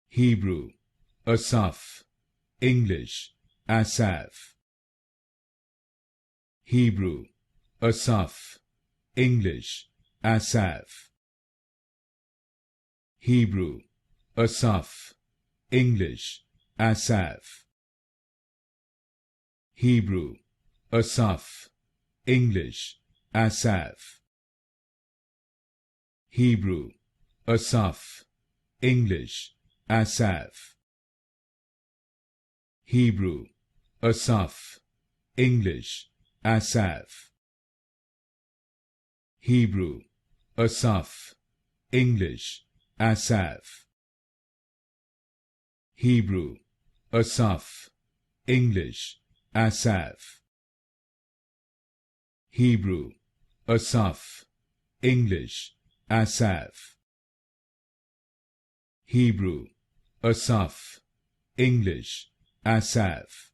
Hebrew, Asaph. English, Asaph. Hebrew, Asaph. English, Asaph. Hebrew, Asaph. English, Asaph. Hebrew, Asaph. English, Asaph. Hebrew, Asaph. English, Asaph. Hebrew, Asaph. English, Asaph. Hebrew, Asaph. English, Asaph. Hebrew, Asaph. English, Asaph. Hebrew, Asaph. English, Asaph. Hebrew, Asaph. English, Asaph.